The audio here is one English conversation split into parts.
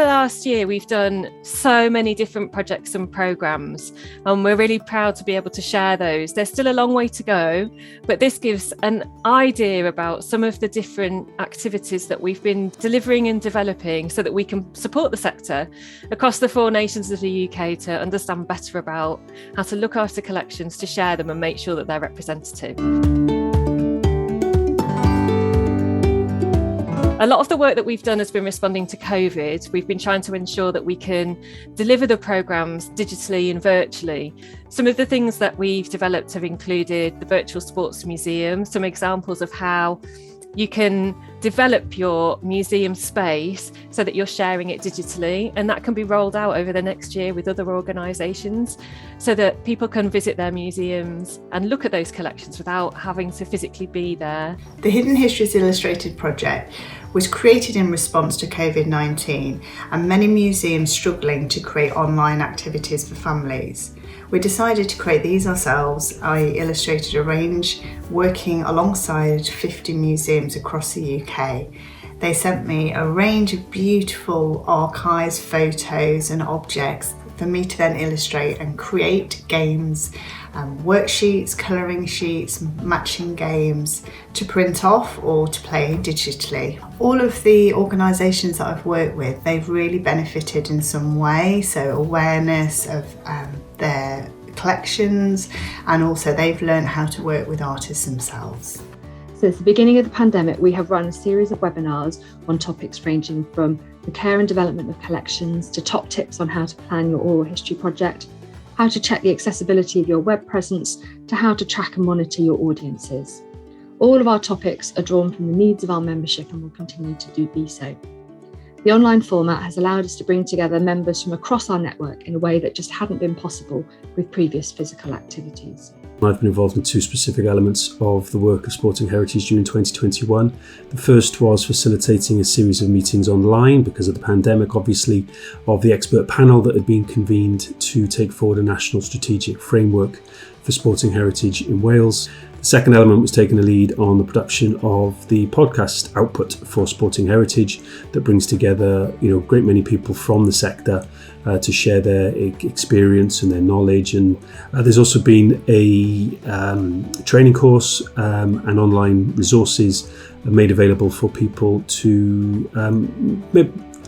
the last year, we've done so many different projects and programmes, and we're really proud to be able to share those. There's still a long way to go, but this gives an idea about some of the different activities that we've been delivering and developing so that we can support the sector across the 4 nations of the UK to understand better about how to look after collections, to share them and make sure that they're representative. A lot of the work that we've done has been responding to COVID. We've been trying to ensure that we can deliver the programmes digitally and virtually. Some of the things that we've developed have included the virtual sports museum, some examples of how you can develop your museum space so that you're sharing it digitally, and that can be rolled out over the next year with other organisations so that people can visit their museums and look at those collections without having to physically be there. The Hidden Histories Illustrated project was created in response to COVID-19 and many museums struggling to create online activities for families. We decided to create these ourselves. I illustrated a range working alongside 50 museums across the UK. They sent me a range of beautiful archives, photos and objects for me to then illustrate and create games, worksheets, colouring sheets, matching games to print off or to play digitally. All of the organisations that I've worked with, they've really benefited in some way, so awareness of their collections, and also they've learned how to work with artists themselves. Since the beginning of the pandemic, we have run a series of webinars on topics ranging from the care and development of collections to top tips on how to plan your oral history project, how to check the accessibility of your web presence, to how to track and monitor your audiences. All of our topics are drawn from the needs of our membership and will continue to be so. The online format has allowed us to bring together members from across our network in a way that just hadn't been possible with previous physical activities. I've been involved in 2 specific elements of the work of Sporting Heritage during 2021. The first was facilitating a series of meetings online because of the pandemic, obviously, of the expert panel that had been convened to take forward a national strategic framework for sporting heritage in Wales. The second element was taking a lead on the production of the podcast output for Sporting Heritage that brings together, a great many people from the sector to share their experience and their knowledge. And there's also been a training course and online resources made available for people to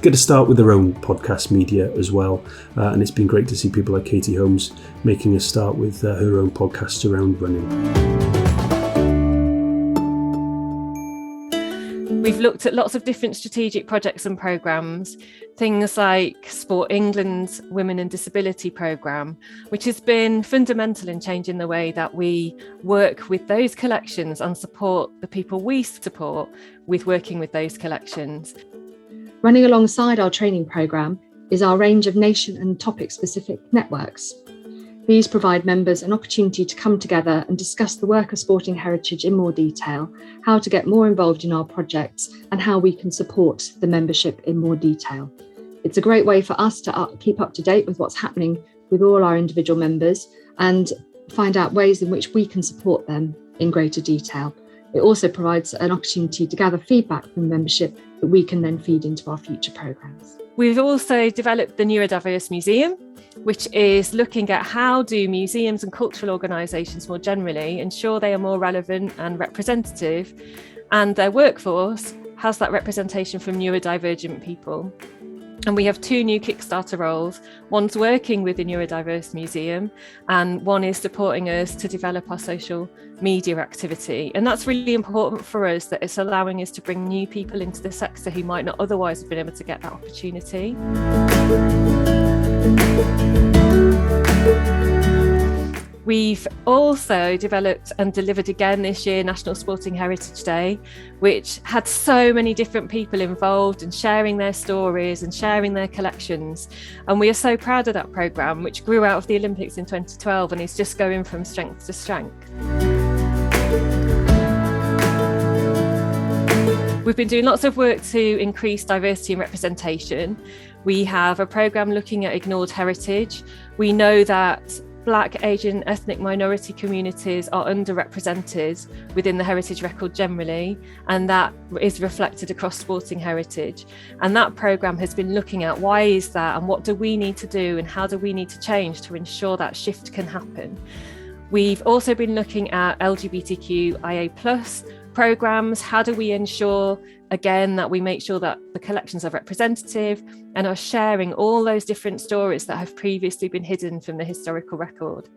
get a start with their own podcast media as well. And it's been great to see people like Katie Holmes making a start with her own podcast around running. We've looked at lots of different strategic projects and programmes, things like Sport England's Women and Disability programme, which has been fundamental in changing the way that we work with those collections and support the people we support with working with those collections. Running alongside our training programme is our range of nation and topic-specific networks. These provide members an opportunity to come together and discuss the work of sporting heritage in more detail, how to get more involved in our projects, and how we can support the membership in more detail. It's a great way for us to keep up to date with what's happening with all our individual members and find out ways in which we can support them in greater detail. It also provides an opportunity to gather feedback from membership that we can then feed into our future programmes. We've also developed the Neurodiverse Museum, which is looking at how do museums and cultural organisations more generally ensure they are more relevant and representative, and their workforce has that representation from neurodivergent people. And we have 2 new Kickstarter roles. One's working with the Neurodiverse Museum and one is supporting us to develop our social media activity. And that's really important for us, that it's allowing us to bring new people into the sector who might not otherwise have been able to get that opportunity. We've also developed and delivered again this year National Sporting Heritage Day, which had so many different people involved and sharing their stories and sharing their collections. And we are so proud of that programme, which grew out of the Olympics in 2012 and is just going from strength to strength. We've been doing lots of work to increase diversity and representation. We have a programme looking at ignored heritage. We know that Black, Asian, ethnic minority communities are underrepresented within the heritage record generally, and that is reflected across sporting heritage. And that programme has been looking at why is that, and what do we need to do, and how do we need to change to ensure that shift can happen. We've also been looking at LGBTQIA+ programmes. How do we ensure, again, that we make sure that the collections are representative and are sharing all those different stories that have previously been hidden from the historical record.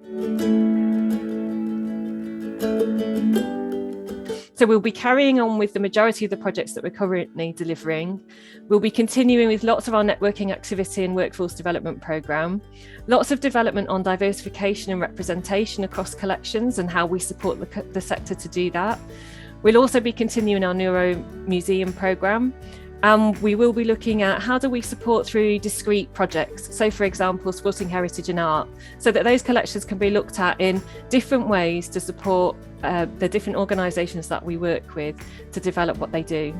So we'll be carrying on with the majority of the projects that we're currently delivering. We'll be continuing with lots of our networking activity and workforce development programme, lots of development on diversification and representation across collections and how we support the sector to do that. We'll also be continuing our Neuro Museum programme. We will be looking at how do we support through discrete projects. So for example, sporting heritage and art, so that those collections can be looked at in different ways to support the different organisations that we work with to develop what they do.